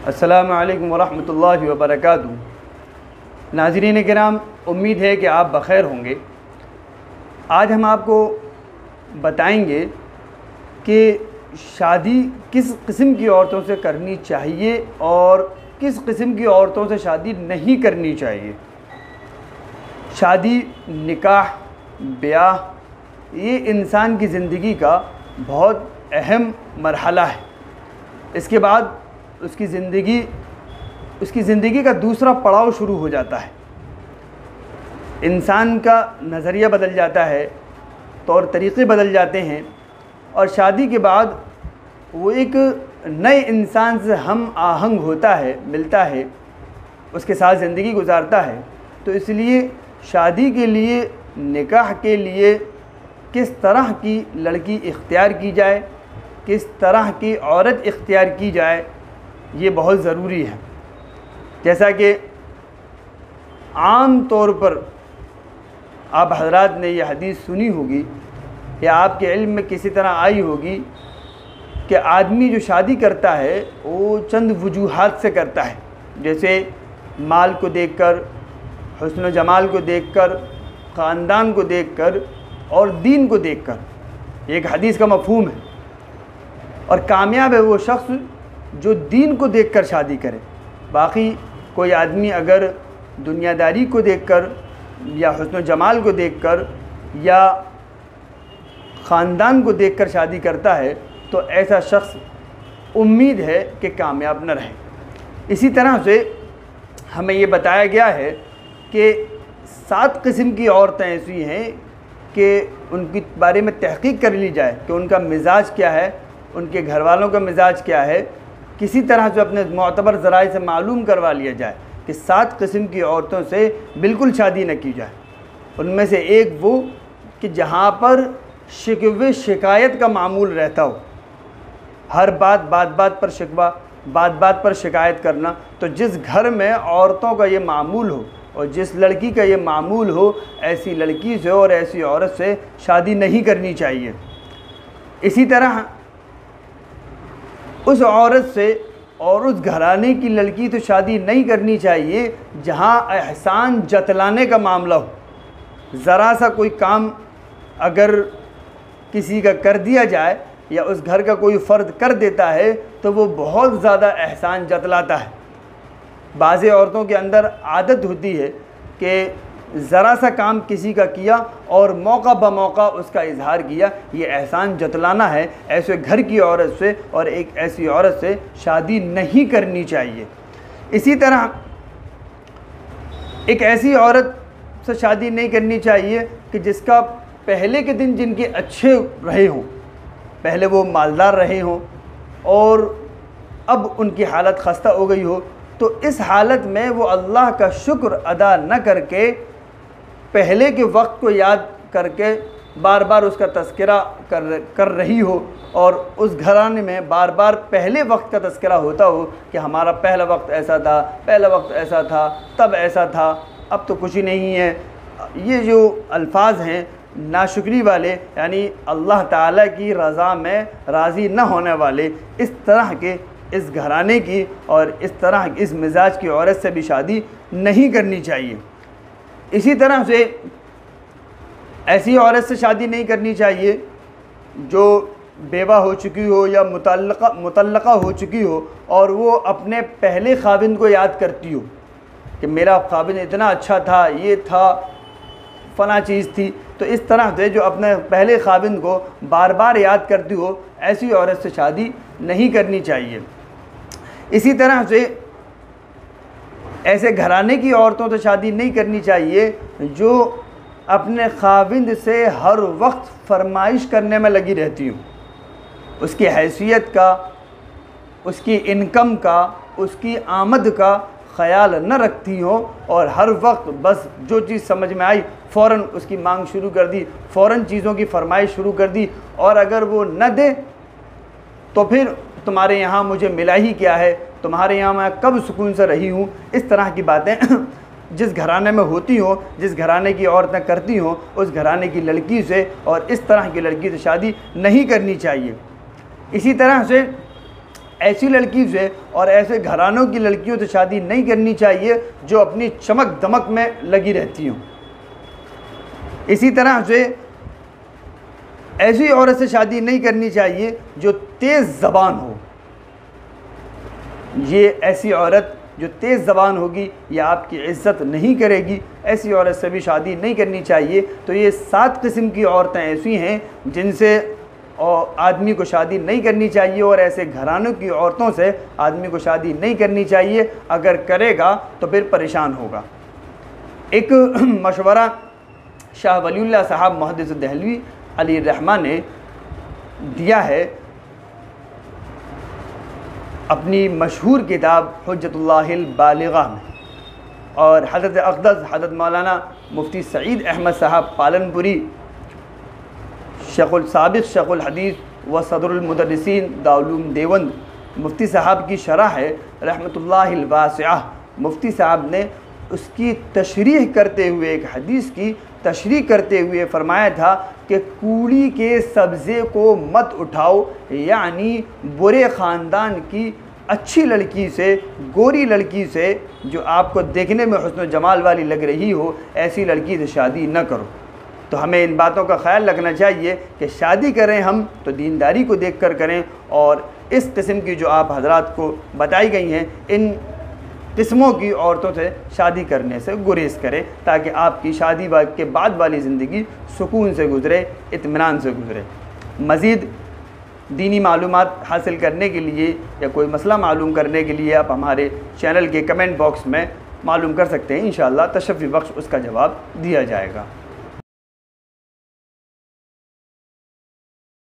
अस्सलामु अलैकुम वरहमतुल्लाहि वबरकातुहू। नाज़रीन किराम, उम्मीद है कि आप बख़ैर होंगे। आज हम आपको बताएंगे कि शादी किस किस्म की औरतों से करनी चाहिए और किस किस्म की औरतों से शादी नहीं करनी चाहिए। शादी, निकाह, ब्याह ये इंसान की ज़िंदगी का बहुत अहम मरहला है। इसके बाद उसकी ज़िंदगी का दूसरा पड़ाव शुरू हो जाता है। इंसान का नज़रिया बदल जाता है, तौर तरीक़े बदल जाते हैं और शादी के बाद वो एक नए इंसान से हम आहंग होता है, मिलता है, उसके साथ ज़िंदगी गुजारता है। तो इसलिए शादी के लिए, निकाह के लिए किस तरह की लड़की इख्तियार की जाए, किस तरह की औरत इख्तियार की जाए, ये बहुत ज़रूरी है। जैसा कि आम तौर पर आप हज़रात ने यह हदीस सुनी होगी या आपके इल्म में किसी तरह आई होगी कि आदमी जो शादी करता है वो चंद वजूहात से करता है, जैसे माल को देखकर, हुस्न व जमाल को देखकर, ख़ानदान को देखकर और दीन को देखकर। एक हदीस का मफ़हूम है। और कामयाब है वो शख्स जो दीन को देखकर शादी करे। बाकी कोई आदमी अगर दुनियादारी को देखकर या हुस्न जमाल को देखकर या ख़ानदान को देखकर शादी करता है तो ऐसा शख्स उम्मीद है कि कामयाब न रहे। इसी तरह से हमें ये बताया गया है कि 7 किस्म की औरतें ऐसी हैं कि उनके बारे में तहक़ीक़ कर ली जाए कि उनका मिजाज क्या है, उनके घर वालों का मिजाज क्या है। किसी तरह से अपने मोतबर ज़राए से मालूम करवा लिया जाए कि 7 किस्म की औरतों से बिल्कुल शादी न की जाए। उनमें से एक वो कि जहाँ पर शिकवे शिकायत का मामूल रहता हो, हर बात पर शिकवा, बात पर शिकायत करना। तो जिस घर में औरतों का ये मामूल हो और जिस लड़की का ये मामूल हो, ऐसी लड़की से और ऐसी औरत से शादी नहीं करनी चाहिए। इसी तरह उस औरत से और उस घराने की लड़की तो शादी नहीं करनी चाहिए जहाँ एहसान जतलाने का मामला हो। ज़रा सा कोई काम अगर किसी का कर दिया जाए या उस घर का कोई फ़र्द कर देता है तो वो बहुत ज़्यादा एहसान जतलाता है। बाज़ औरतों के अंदर आदत होती है कि ज़रा सा काम किसी का किया और मौका ब मौका उसका इजहार किया, ये एहसान जतलाना है। ऐसे घर की औरत से और एक ऐसी औरत से शादी नहीं करनी चाहिए। इसी तरह एक ऐसी औरत से शादी नहीं करनी चाहिए कि जिसका पहले के दिन जिनके अच्छे रहे हों, पहले वो मालदार रहे हों और अब उनकी हालत खस्ता हो गई हो, तो इस हालत में वो अल्लाह का शुक्र अदा न करके पहले के वक्त को याद करके बार बार उसका तज़किरा कर रही हो और उस घराने में बार बार पहले वक्त का तज़किरा होता हो कि हमारा पहला वक्त ऐसा था, पहला वक्त ऐसा था, तब ऐसा था, अब तो कुछ ही नहीं है। ये जो अल्फाज हैं नाशुक्री वाले, यानी अल्लाह ताला की रज़ा में राज़ी न होने वाले, इस तरह के इस घराने की और इस तरह इस मिजाज की औरत से भी शादी नहीं करनी चाहिए। इसी तरह से ऐसी औरत से शादी नहीं करनी चाहिए जो बेवा हो चुकी हो या मुतल्लक़ा हो चुकी हो और वो अपने पहले ख़ाविंद को याद करती हो कि मेरा ख़ाविंद इतना अच्छा था, ये था, फ़ना चीज़ थी। तो इस तरह से जो अपने पहले ख़ाविंद को बार बार याद करती हो, ऐसी औरत से शादी नहीं करनी चाहिए। इसी तरह से ऐसे घराने की औरतों से शादी नहीं करनी चाहिए जो अपने ख़ाविंद से हर वक्त फरमाइश करने में लगी रहती हो, उसकी हैसियत का, उसकी इनकम का, उसकी आमद का ख़याल न रखती हो और हर वक्त बस जो चीज़ समझ में आई फ़ौरन उसकी मांग शुरू कर दी, फ़ौरन चीज़ों की फरमाइश शुरू कर दी और अगर वो न दे तो फिर तुम्हारे यहाँ मुझे मिला ही क्या है, तुम्हारे यहाँ मैं कब सुकून से रही हूँ। इस तरह की बातें जिस घराने में होती हो, जिस घराने की औरतें करती हों, उस घराने की लड़की से और इस तरह की लड़की से शादी नहीं करनी चाहिए। इसी तरह से ऐसी लड़की से और ऐसे घरानों की लड़कियों से शादी नहीं करनी चाहिए जो अपनी चमक दमक में लगी रहती हों। इसी तरह से ऐसी औरत से शादी नहीं करनी चाहिए जो तेज़ ज़बान हो। ये ऐसी औरत जो तेज़ ज़बान होगी या आपकी इज़्ज़त नहीं करेगी, ऐसी औरत से भी शादी नहीं करनी चाहिए। तो ये 7 किस्म की औरतें ऐसी हैं जिनसे आदमी को शादी नहीं करनी चाहिए, और ऐसे घरानों की औरतों से आदमी को शादी नहीं करनी चाहिए। अगर करेगा तो फिर परेशान होगा। एक मशवरा शाह वलीउल्लाह साहब मुहद्दिस देहलवी अलैहिर्रहमा ने दिया है अपनी मशहूर किताब हुज्जतुल्लाहिल बालिग़ा में, और हज़रत अक़दस हज़रत मौलाना मुफ्ती सईद अहमद साहब पालनपुरी साबिक़ शेखुल हदीस व सदरुल मुदर्रिसीन दारुल उलूम देवबंद मुफ्ती साहब की शरह है रहमतुल्लाहिल वासिअह। मुफ्ती साहब ने उसकी तशरीह करते हुए, एक हदीस की तशरीह करते हुए फरमाया था कि कूड़ी के सब्ज़े को मत उठाओ, यानी बुरे ख़ानदान की अच्छी लड़की से, गोरी लड़की से, जो आपको देखने में हुस्न जमाल वाली लग रही हो, ऐसी लड़की से शादी न करो। तो हमें इन बातों का ख्याल रखना चाहिए कि शादी करें हम तो दीनदारी को देख कर करें, और इस किस्म की जो आप हजरात को बताई गई हैं, इन किस्मों की औरतों से शादी करने से गुरेज करें, ताकि आपकी शादी के बाद वाली ज़िंदगी सुकून से गुज़रे, इत्मीनान से गुज़रे। मज़ीद दीनी मालूमात हासिल करने के लिए या कोई मसला मालूम करने के लिए आप हमारे चैनल के कमेंट बॉक्स में मालूम कर सकते हैं। इंशाअल्लाह तशफ़ी बख्श उसका जवाब दिया जाएगा।